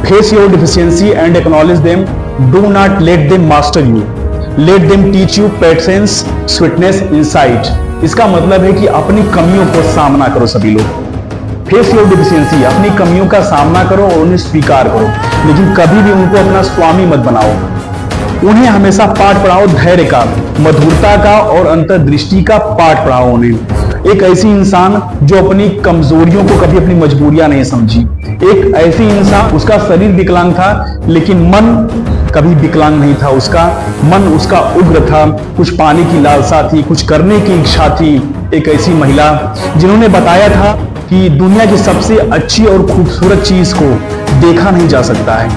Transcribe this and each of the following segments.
Face your deficiency and acknowledge them, do not let them master you, let them teach you patience, sweetness, insight. इसका मतलब है कि अपनी कमियों को सामना करो। सभी लोग फेस योर डिफिशियंसी, अपनी कमियों का सामना करो और उन्हें स्वीकार करो, लेकिन कभी भी उनको अपना स्वामी मत बनाओ। उन्हें हमेशा पाठ पढ़ाओ, धैर्य का, मधुरता का और अंतर्दृष्टि का पाठ पढ़ाओ उन्हें। एक ऐसी इंसान जो अपनी कमजोरियों को कभी अपनी मजबूरियां नहीं समझी। एक ऐसी इंसान, उसका शरीर विकलांग था लेकिन मन कभी विकलांग नहीं था। उसका मन, उसका उग्र था, कुछ पाने की लालसा थी, कुछ करने की इच्छा थी। एक ऐसी महिला जिन्होंने बताया था कि दुनिया की सबसे अच्छी और खूबसूरत चीज को देखा नहीं जा सकता है,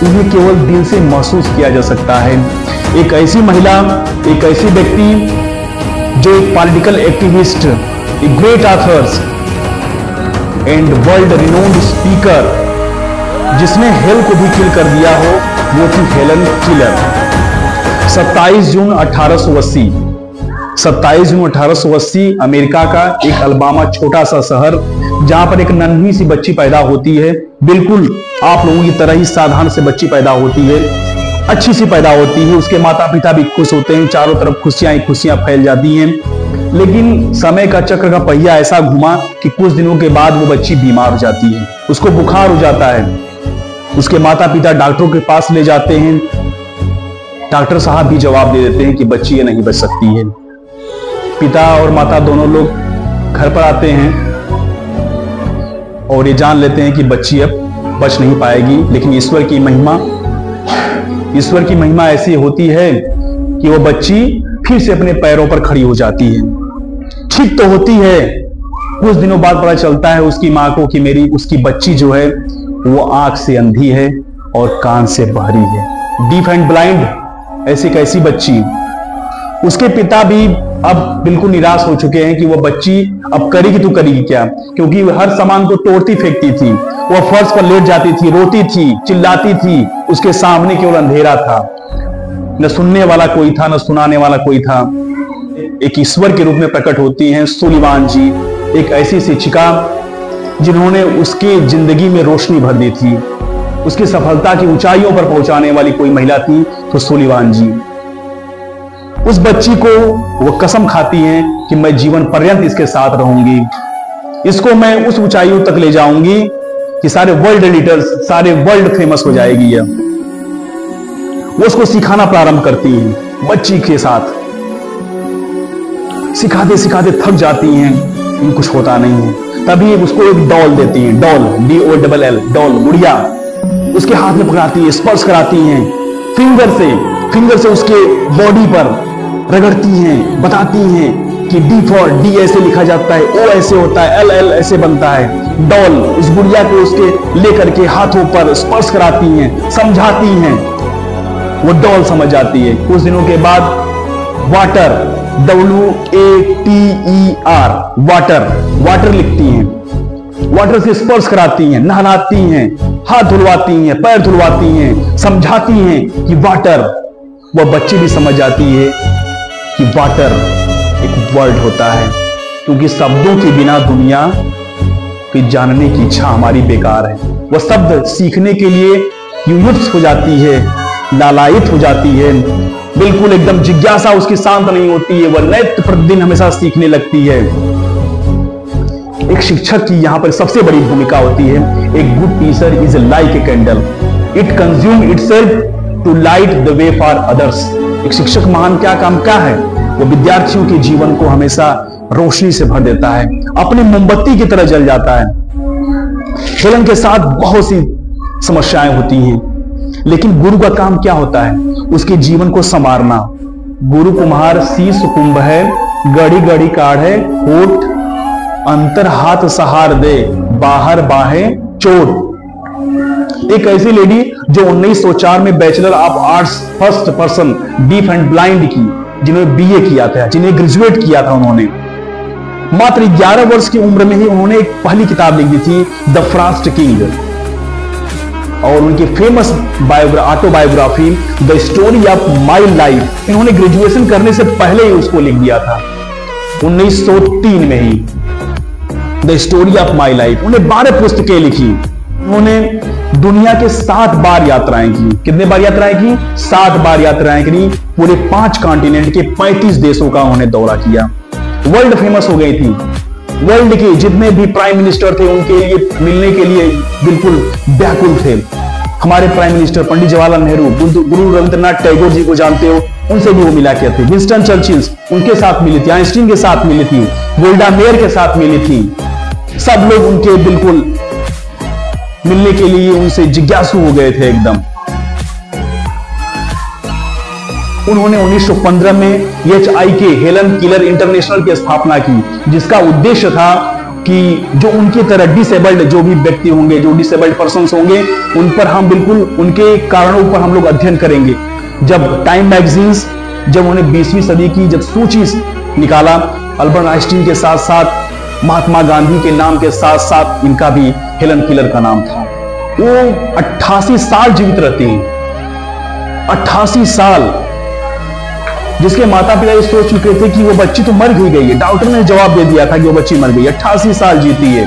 उन्हें केवल दिल से महसूस किया जा सकता है। एक ऐसी महिला, एक ऐसी व्यक्ति जो एक पॉलिटिकल एक्टिविस्ट, एक great authors and world renowned speaker, जिसने हेल को भी किल कर दिया हो, वो थी हेलन किलर। 27 जून 1880, 27 जून 1880 अमेरिका का एक अल्बामा छोटा सा शहर, जहां पर एक नन्ही सी बच्ची पैदा होती है। बिल्कुल आप लोगों की तरह ही साधारण से बच्ची पैदा होती है, अच्छी सी पैदा होती है। उसके माता पिता भी खुश होते हैं, चारों तरफ खुशियां ही खुशियां फैल जाती हैं। लेकिन समय का चक्र का पहिया ऐसा घुमा कि कुछ दिनों के बाद वो बच्ची बीमार हो जाती है, उसको बुखार हो जाता है। उसके माता पिता डॉक्टरों के पास ले जाते हैं। डॉक्टर साहब भी जवाब दे देते हैं कि बच्ची ये नहीं बच सकती है। पिता और माता दोनों लोग घर पर आते हैं और ये जान लेते हैं कि बच्ची अब बच नहीं पाएगी। लेकिन ईश्वर की महिमा ऐसी होती है कि वो बच्ची फिर से अपने पैरों पर खड़ी हो जाती है, ठीक तो होती है। कुछ दिनों बाद पता चलता है उसकी मां को कि उसकी बच्ची जो है वो आंख से अंधी है और कान से बहरी है, डीफ एंड ब्लाइंड। ऐसी कैसी बच्ची। उसके पिता भी अब बिल्कुल निराश हो चुके हैं कि वो बच्ची अब करेगी तो करेगी क्या, क्योंकि हर सामान को तोड़ती फेंकती थी, वो फर्श पर लेट जाती थी, रोती थी, चिल्लाती थी। उसके सामने केवल अंधेरा था, न सुनने वाला कोई था, न सुनाने वाला कोई था। एक ईश्वर के रूप में प्रकट होती हैं सुलिवान जी, एक ऐसी शिक्षिका जिन्होंने उसकी जिंदगी में रोशनी भर दी थी। उसकी सफलता की ऊंचाइयों पर पहुंचाने वाली कोई महिला थी तो सुलिवान जी। उस बच्ची को वो कसम खाती हैं कि मैं जीवन पर्यंत इसके साथ रहूंगी, इसको मैं उस ऊंचाइयों तक ले जाऊंगी कि सारे वर्ल्ड लीडर्स, सारे वर्ल्ड फेमस हो जाएगी। यह वो उसको सिखाना प्रारंभ करती हैं बच्ची के साथ। सिखाते सिखाते थक जाती हैं, लेकिन कुछ होता नहीं है। तभी उसको एक डॉल देती हैं, डॉल, DOLL, डॉल, गुड़िया। उसके हाथ में पकड़ाती है, स्पर्श कराती हैं, फिंगर से उसके बॉडी पर रगड़ती हैं, बताती हैं कि D ऐसे लिखा जाता है, O ऐसे होता है, LL ऐसे बनता है। डॉल उस गुड़िया को उसके लेकर के हाथों पर स्पर्श कराती हैं, समझाती हैं। वो डॉल समझ जाती है। कुछ दिनों के बाद वाटर, WATER, वाटर लिखती हैं, वाटर से स्पर्श कराती हैं, नहलाती हैं, हाथ धुलवाती हैं, पैर धुलवाती हैं, समझाती हैं कि वाटर। वह बच्ची भी समझ जाती है कि वाटर एक वर्ल्ड होता है, क्योंकि शब्दों के बिना दुनिया की जानने की इच्छा हमारी बेकार है। वह शब्द सीखने के लिए युक्त हो जाती है, लालायित हो जाती है, बिल्कुल एकदम जिज्ञासा उसकी शांत नहीं होती है। वह नित्य प्रतिदिन हमेशा सीखने लगती है। एक शिक्षक की यहां पर सबसे बड़ी भूमिका होती है। एक good teacher is like a candle, it consume itself to light the way for others. एक शिक्षक महान क्या काम क्या है, वो विद्यार्थियों के जीवन को हमेशा रोशनी से भर देता है, अपनी मोमबत्ती की तरह जल जाता है। हेलन के साथ बहुत सी समस्याएं होती हैं, लेकिन गुरु का काम क्या होता है, उसके जीवन को संवारना। गुरु कुम्हार शीश कुंभ है, गड़ी गड़ी काढ़ है, होठ अंतर हाथ सहार दे, बाहर बाहें चोट। एक ऐसी लेडी जो 1904 में bachelor of arts first person deaf and blind की, जिन्होंने BA किया था, जिन्हें ग्रेजुएट किया था उन्होंने। मात्र 11 वर्ष की उम्र में ही उन्होंने एक पहली किताब लिखी थी, द फ्रॉस्ट किंग, और उनकी famous autobiography the story of my life इन्होंने ग्रेजुएशन करने से पहले ही उसको लिख दिया था, 1903 में ही, the story of my life. उन्हें 12 पुस्तकें लिखी। उन्होंने दुनिया के 7 बार यात्राएं की। कितने बार यात्राएं की? 7 बार यात्राएं की। पूरे 5 कॉन्टिनेंट के 35 देशों का उन्होंने दौरा किया। वर्ल्ड फेमस हो गई थी। वर्ल्ड के जितने भी प्राइम मिनिस्टर थे उनके लिए मिलने के लिए बिल्कुल व्याकुल थे। हमारे प्राइम मिनिस्टर पंडित जवाहरलाल नेहरू, गुरु रविंद्रनाथ टैगोर जी को जानते हो, उनसे भी वो मिला के थे। विंस्टन चर्चिल उनके साथ मिली थी, आइंस्टीन के साथ मिली थी, गोल्डा मेयर के साथ मिली थी। सब लोग उनके बिल्कुल मिलने के लिए उनसे जिज्ञासु हो गए थे एकदम। उन्होंने 1915 में HIK हेलन किलर इंटरनेशनल की स्थापना की, जिसका उद्देश्य था कि जो उनकी तरह डिसेबल्ड जो भी व्यक्ति होंगे, जो डिसेबल्ड पर्सन्स होंगे, उन पर हम बिल्कुल उनके कारणों पर हम लोग अध्ययन करेंगे। जब टाइम मैगजीन्स जब उन्हें 20वीं सदी की जब सूची निकाला, अल्बर्ट आइंस्टीन के साथ साथ महात्मा गांधी के नाम के साथ साथ इनका भी हेलन किलर का नाम था। वो 88 साल जीवित रहती हैं। 88 साल, जिसके माता पिता ये सोच चुके थे कि वो बच्ची तो मर ही गई है। डॉक्टर ने जवाब दे दिया था कि वो बच्ची मर गई। 88 साल जीती है।